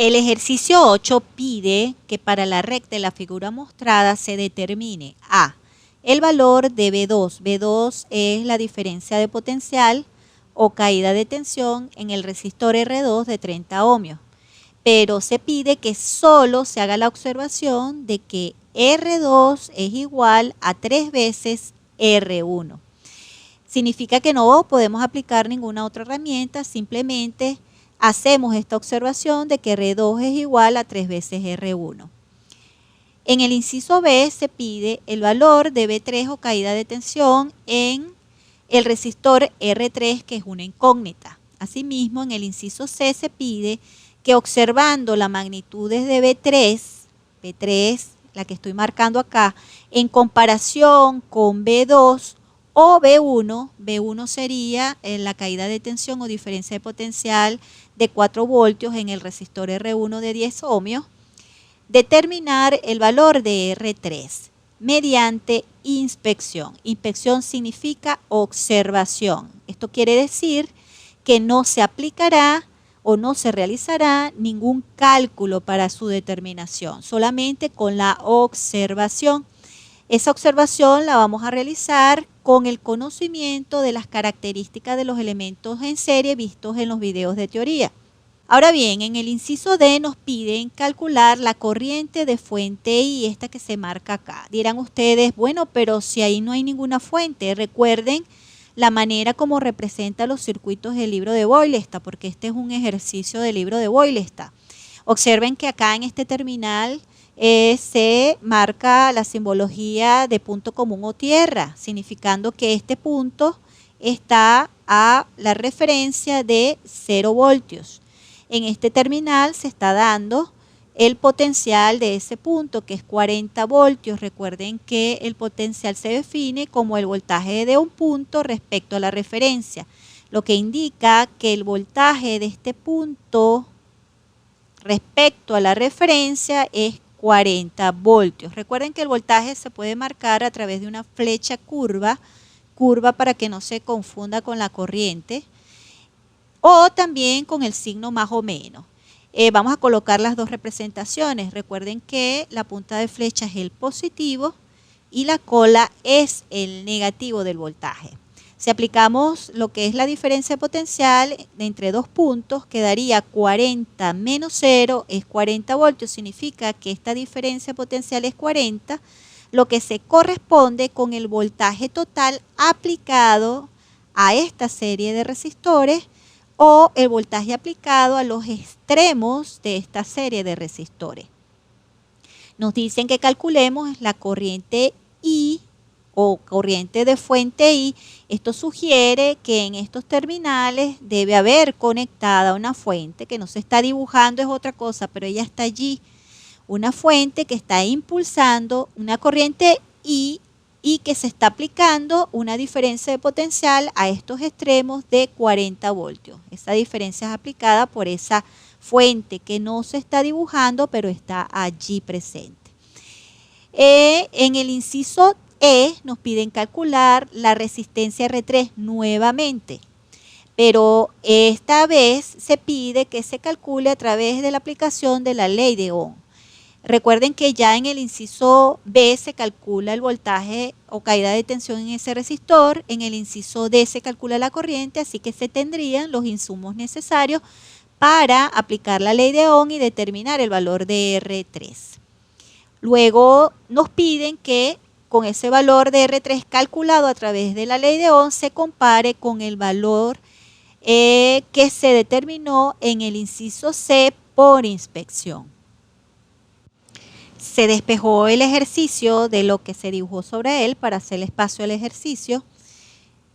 El ejercicio 8 pide que para la recta de la figura mostrada se determine A, el valor de B2. B2 es la diferencia de potencial o caída de tensión en el resistor R2 de 30 ohmios. Pero se pide que solo se haga la observación de que R2 es igual a 3 veces R1. Significa que no podemos aplicar ninguna otra herramienta, simplemente hacemos esta observación de que R2 es igual a 3 veces R1. En el inciso B se pide el valor de B3 o caída de tensión en el resistor R3, que es una incógnita. Asimismo, en el inciso C se pide que observando las magnitudes de B3, la que estoy marcando acá, en comparación con B2 o B1 sería la caída de tensión o diferencia de potencial de 4 voltios en el resistor R1 de 10 ohmios, determinar el valor de R3 mediante inspección. Inspección significa observación. Esto quiere decir que no se aplicará o no se realizará ningún cálculo para su determinación, solamente con la observación. Esa observación la vamos a realizar con el conocimiento de las características de los elementos en serie vistos en los videos de teoría. Ahora bien, en el inciso D nos piden calcular la corriente de fuente I, esta que se marca acá. Dirán ustedes, bueno, pero si ahí no hay ninguna fuente, recuerden la manera como representa los circuitos del libro de Boylestad, porque este es un ejercicio del libro de Boylestad. Observen que acá en este terminal se marca la simbología de punto común o tierra, significando que este punto está a la referencia de 0 voltios. En este terminal se está dando el potencial de ese punto, que es 40 voltios. Recuerden que el potencial se define como el voltaje de un punto respecto a la referencia, lo que indica que el voltaje de este punto respecto a la referencia es 40 voltios. Recuerden que el voltaje se puede marcar a través de una flecha curva para que no se confunda con la corriente, o también con el signo más o menos. Vamos a colocar las dos representaciones. Recuerden que la punta de flecha es el positivo y la cola es el negativo del voltaje. Si aplicamos lo que es la diferencia de potencial entre dos puntos, quedaría 40 menos 0 es 40 voltios. Significa que esta diferencia de potencial es 40, lo que se corresponde con el voltaje total aplicado a esta serie de resistores o el voltaje aplicado a los extremos de esta serie de resistores. Nos dicen que calculemos la corriente I o corriente de fuente I. Esto sugiere que en estos terminales debe haber conectada una fuente que no se está dibujando, es otra cosa, pero ella está allí. Una fuente que está impulsando una corriente I y que se está aplicando una diferencia de potencial a estos extremos de 40 voltios. Esa diferencia es aplicada por esa fuente que no se está dibujando, pero está allí presente. En el inciso E nos piden calcular la resistencia R3 nuevamente, pero esta vez se pide que se calcule a través de la aplicación de la ley de Ohm. Recuerden que ya en el inciso B se calcula el voltaje o caída de tensión en ese resistor, en el inciso D se calcula la corriente, así que se tendrían los insumos necesarios para aplicar la ley de Ohm y determinar el valor de R3. Luego nos piden que con ese valor de R3 calculado a través de la ley de Ohm se compare con el valor que se determinó en el inciso C por inspección. Se despejó el ejercicio de lo que se dibujó sobre él para hacer espacio al ejercicio.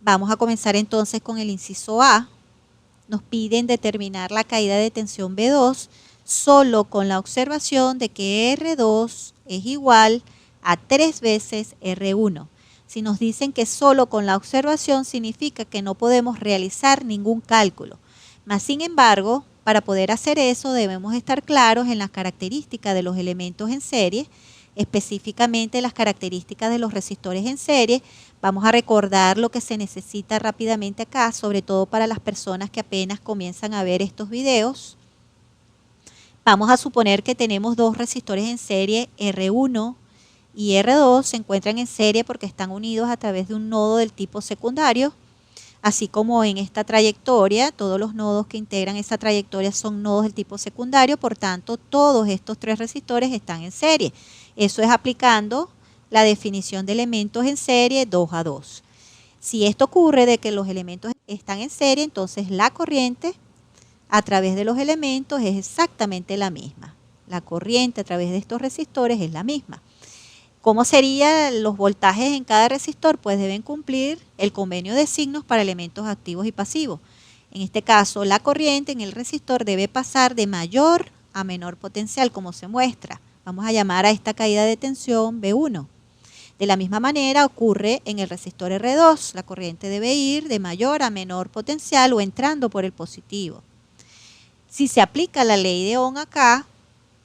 Vamos a comenzar entonces con el inciso A. Nos piden determinar la caída de tensión B2 solo con la observación de que R2 es igual a 3 veces R1. Si nos dicen que solo con la observación significa que no podemos realizar ningún cálculo. Mas, sin embargo, para poder hacer eso debemos estar claros en las características de los elementos en serie, específicamente las características de los resistores en serie. Vamos a recordar lo que se necesita rápidamente acá, sobre todo para las personas que apenas comienzan a ver estos videos. Vamos a suponer que tenemos dos resistores en serie, R1 y R2, se encuentran en serie porque están unidos a través de un nodo del tipo secundario. Así como en esta trayectoria, todos los nodos que integran esa trayectoria son nodos del tipo secundario, por tanto, todos estos tres resistores están en serie. Eso es aplicando la definición de elementos en serie 2 a 2. Si esto ocurre de que los elementos están en serie, entonces la corriente a través de los elementos es exactamente la misma. La corriente a través de estos resistores es la misma. ¿Cómo serían los voltajes en cada resistor? Pues deben cumplir el convenio de signos para elementos activos y pasivos. En este caso, la corriente en el resistor debe pasar de mayor a menor potencial, como se muestra. Vamos a llamar a esta caída de tensión B1. De la misma manera ocurre en el resistor R2. La corriente debe ir de mayor a menor potencial o entrando por el positivo. Si se aplica la ley de Ohm acá,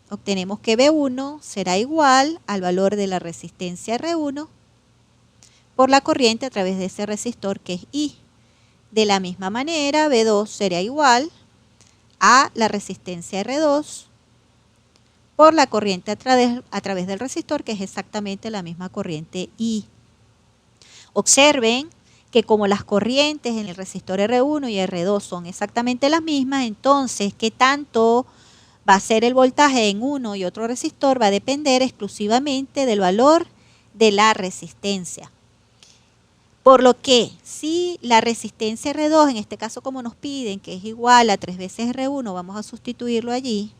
obtenemos que B1 será igual al valor de la resistencia R1 por la corriente a través de ese resistor que es I. De la misma manera, B2 será igual a la resistencia R2 por la corriente a través del resistor, que es exactamente la misma corriente I. Observen que como las corrientes en el resistor R1 y R2 son exactamente las mismas, entonces, ¿qué tanto va a ser el voltaje en uno y otro resistor? Va a depender exclusivamente del valor de la resistencia. Por lo que si la resistencia R2, en este caso como nos piden, que es igual a 3 veces R1, vamos a sustituirlo allí.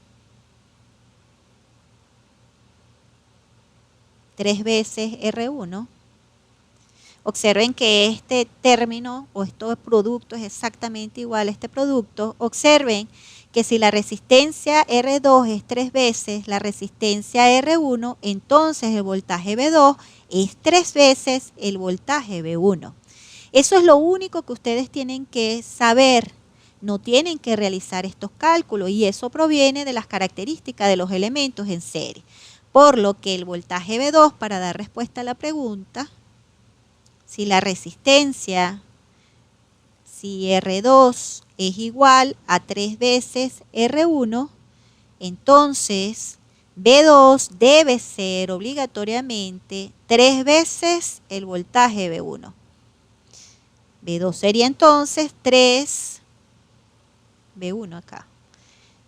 3 veces R1. Observen que este término o este producto es exactamente igual a este producto. Observen que si la resistencia R2 es 3 veces la resistencia R1, entonces el voltaje B2 es 3 veces el voltaje B1. Eso es lo único que ustedes tienen que saber. No tienen que realizar estos cálculos y eso proviene de las características de los elementos en serie. Por lo que el voltaje B2, para dar respuesta a la pregunta, si la resistencia, si R2 es igual a 3 veces R1, entonces B2 debe ser obligatoriamente 3 veces el voltaje B1. B2 sería entonces 3, B1 acá,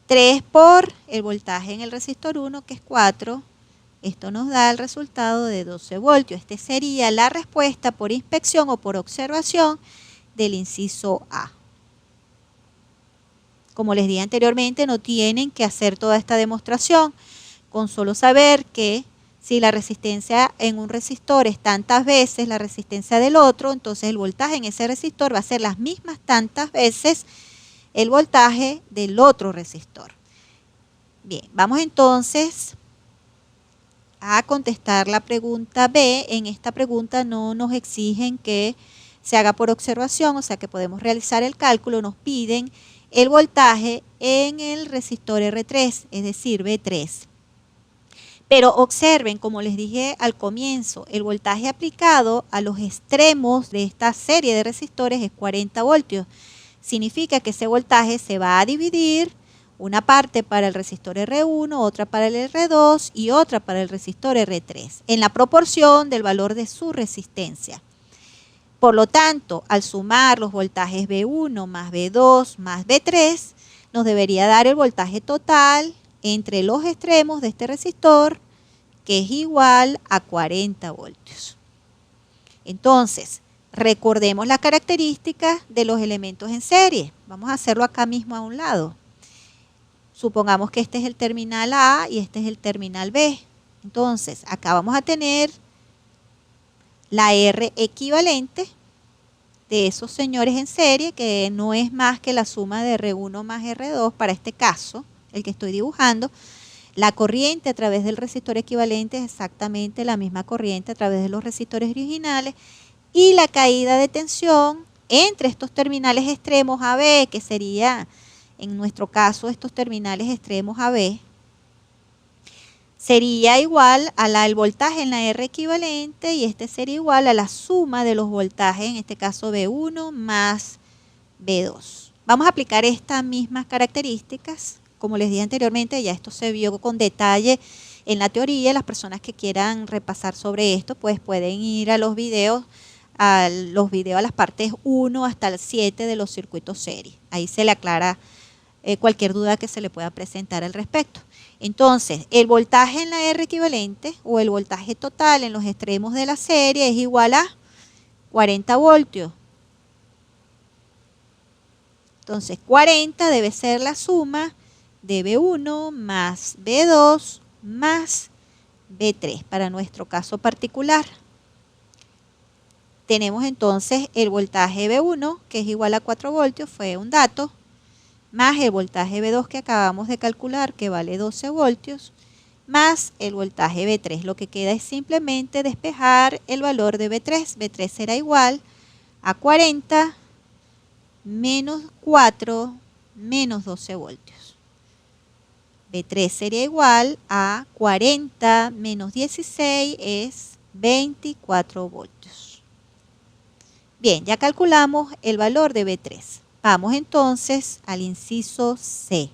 3 por el voltaje en el resistor 1, que es 4. Esto nos da el resultado de 12 voltios. Este sería la respuesta por inspección o por observación del inciso A. Como les dije anteriormente, no tienen que hacer toda esta demostración. Con solo saber que si la resistencia en un resistor es tantas veces la resistencia del otro, entonces el voltaje en ese resistor va a ser las mismas tantas veces el voltaje del otro resistor. Bien, vamos entonces a contestar la pregunta B. En esta pregunta no nos exigen que se haga por observación, o sea que podemos realizar el cálculo. Nos piden el voltaje en el resistor R3, es decir, B3. Pero observen, como les dije al comienzo, el voltaje aplicado a los extremos de esta serie de resistores es 40 voltios. Significa que ese voltaje se va a dividir, una parte para el resistor R1, otra para el R2 y otra para el resistor R3, en la proporción del valor de su resistencia. Por lo tanto, al sumar los voltajes B1 más B2 más B3, nos debería dar el voltaje total entre los extremos de este resistor, que es igual a 40 voltios. Entonces, recordemos las características de los elementos en serie. Vamos a hacerlo acá mismo a un lado. Supongamos que este es el terminal A y este es el terminal B. Entonces, acá vamos a tener la R equivalente de esos señores en serie, que no es más que la suma de R1 más R2 para este caso, el que estoy dibujando. La corriente a través del resistor equivalente es exactamente la misma corriente a través de los resistores originales. Y la caída de tensión entre estos terminales extremos AB, que sería, en nuestro caso, estos terminales extremos AB, sería igual al voltaje en la R equivalente, y este sería igual a la suma de los voltajes, en este caso B1 más B2. Vamos a aplicar estas mismas características como les dije anteriormente, ya esto se vio con detalle en la teoría. Las personas que quieran repasar sobre esto, pues pueden ir a los videos, a las partes 1 hasta el 7 de los circuitos series. Ahí se le aclara cualquier duda que se le pueda presentar al respecto. Entonces, el voltaje en la R equivalente o el voltaje total en los extremos de la serie es igual a 40 voltios. Entonces, 40 debe ser la suma de B1 más B2 más B3 para nuestro caso particular. Tenemos entonces el voltaje B1, que es igual a 4 voltios, fue un dato, más el voltaje B2 que acabamos de calcular, que vale 12 voltios, más el voltaje B3. Lo que queda es simplemente despejar el valor de B3. B3 será igual a 40 menos 4 menos 12 voltios. B3 sería igual a 40 menos 16 es 24 voltios. Bien, ya calculamos el valor de B3. Vamos entonces al inciso C.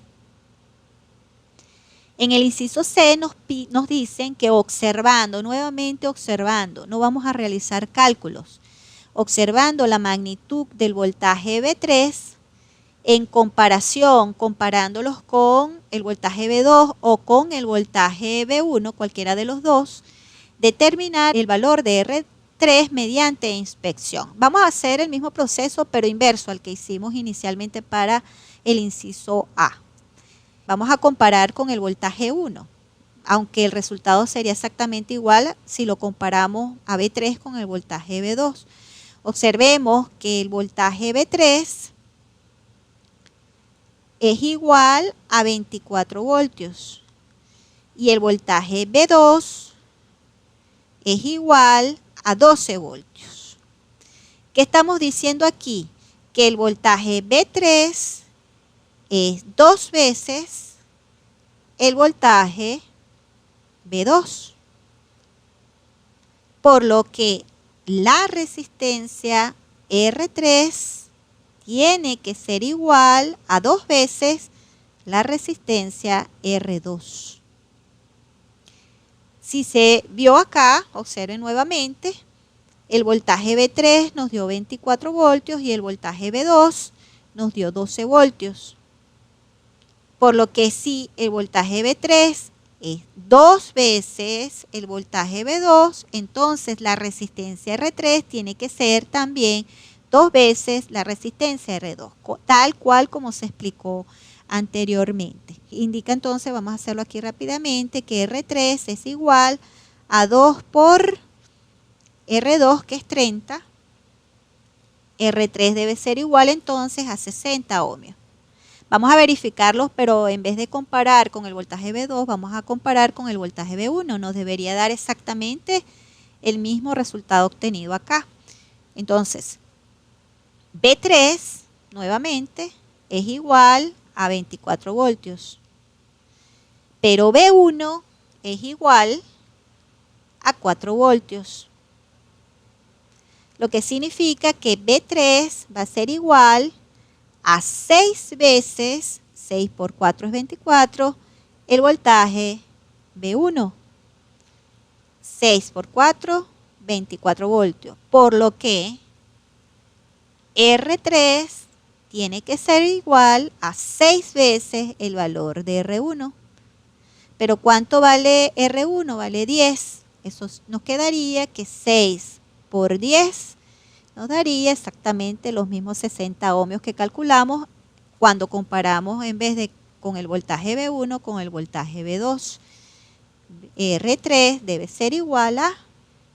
En el inciso C nos dicen que nuevamente observando, no vamos a realizar cálculos, observando la magnitud del voltaje B3 en comparación, comparándolos con el voltaje B2 o con el voltaje B1, cualquiera de los dos, determinar el valor de R3 mediante inspección. Vamos a hacer el mismo proceso, pero inverso al que hicimos inicialmente para el inciso A. Vamos a comparar con el voltaje 1, aunque el resultado sería exactamente igual si lo comparamos a B3 con el voltaje B2. Observemos que el voltaje B3 es igual a 24 voltios y el voltaje B2 es igual a 12 voltios. ¿Qué estamos diciendo aquí? Que el voltaje B3 es 2 veces el voltaje B2, por lo que la resistencia R3 tiene que ser igual a 2 veces la resistencia R2. Si se vio acá, observen nuevamente, el voltaje B3 nos dio 24 voltios y el voltaje B2 nos dio 12 voltios. Por lo que si el voltaje B3 es 2 veces el voltaje B2, entonces la resistencia R3 tiene que ser también 2 veces la resistencia R2, tal cual como se explicó anteriormente. Indica entonces, vamos a hacerlo aquí rápidamente, que R3 es igual a 2 por R2, que es 30. R3 debe ser igual entonces a 60 ohmios. Vamos a verificarlos, pero en vez de comparar con el voltaje B2, vamos a comparar con el voltaje B1. Nos debería dar exactamente el mismo resultado obtenido acá. Entonces, B3, nuevamente, es igual a 24 voltios. Pero B1 es igual a 4 voltios. Lo que significa que B3 va a ser igual a 6 veces, 6 por 4 es 24, el voltaje B1. 6 por 4, 24 voltios. Por lo que R3 tiene que ser igual a 6 veces el valor de R1. Pero ¿cuánto vale R1? Vale 10. Eso nos quedaría que 6 por 10 nos daría exactamente los mismos 60 ohmios que calculamos cuando comparamos en vez de con el voltaje B1 con el voltaje B2. R3 debe ser igual a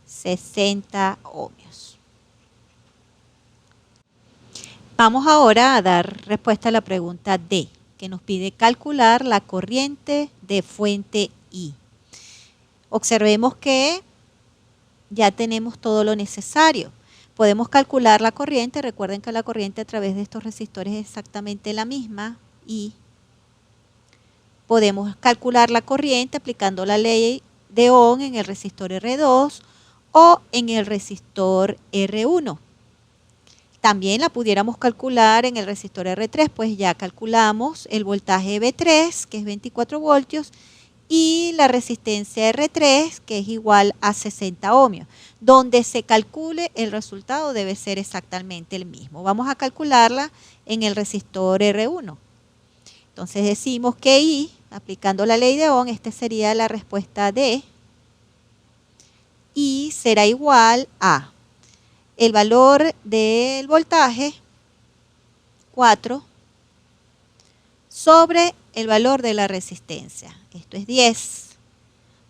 60 ohmios. Vamos ahora a dar respuesta a la pregunta D, que nos pide calcular la corriente de fuente I. Observemos que ya tenemos todo lo necesario. Podemos calcular la corriente. Recuerden que la corriente a través de estos resistores es exactamente la misma. Y podemos calcular la corriente aplicando la ley de Ohm en el resistor R2 o en el resistor R1. También la pudiéramos calcular en el resistor R3, pues ya calculamos el voltaje V3, que es 24 voltios, y la resistencia R3, que es igual a 60 ohmios. Donde se calcule, el resultado debe ser exactamente el mismo. Vamos a calcularla en el resistor R1. Entonces decimos que I, aplicando la ley de Ohm, esta sería la respuesta D, I será igual a el valor del voltaje, 4, sobre el valor de la resistencia. Esto es 10,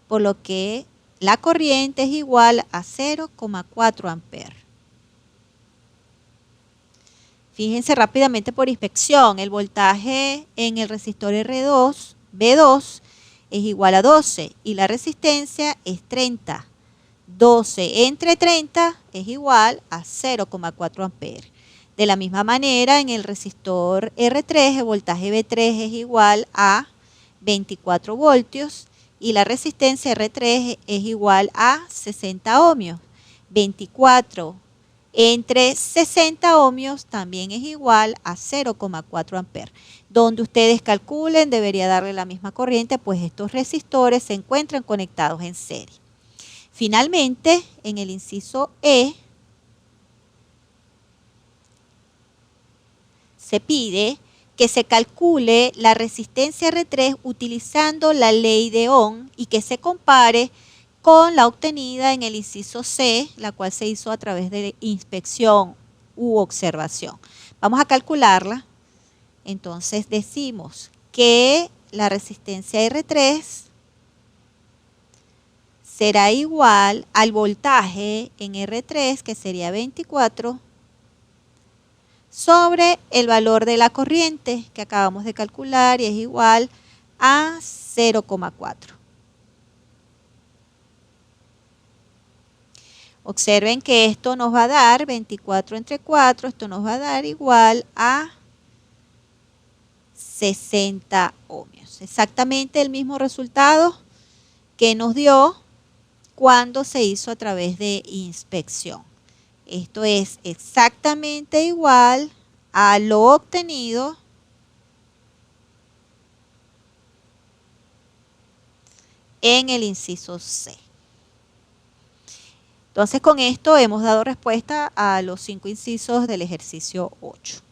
por lo que la corriente es igual a 0,4 amperes. Fíjense rápidamente por inspección, el voltaje en el resistor R2, B2, es igual a 12 y la resistencia es 30. 12 entre 30 es igual a 0,4 amperes. De la misma manera, en el resistor R3, el voltaje V3 es igual a 24 voltios y la resistencia R3 es igual a 60 ohmios. 24 entre 60 ohmios también es igual a 0,4 amperes. Donde ustedes calculen, debería darle la misma corriente, pues estos resistores se encuentran conectados en serie. Finalmente, en el inciso E, se pide que se calcule la resistencia R3 utilizando la ley de Ohm y que se compare con la obtenida en el inciso C, la cual se hizo a través de inspección u observación. Vamos a calcularla. Entonces decimos que la resistencia R3 será igual al voltaje en R3, que sería 24, sobre el valor de la corriente que acabamos de calcular y es igual a 0,4. Observen que esto nos va a dar 24 entre 4, esto nos va a dar igual a 60 ohmios. Exactamente el mismo resultado que nos dio cuando se hizo a través de inspección. Esto es exactamente igual a lo obtenido en el inciso C. Entonces, con esto hemos dado respuesta a los 5 incisos del ejercicio 8.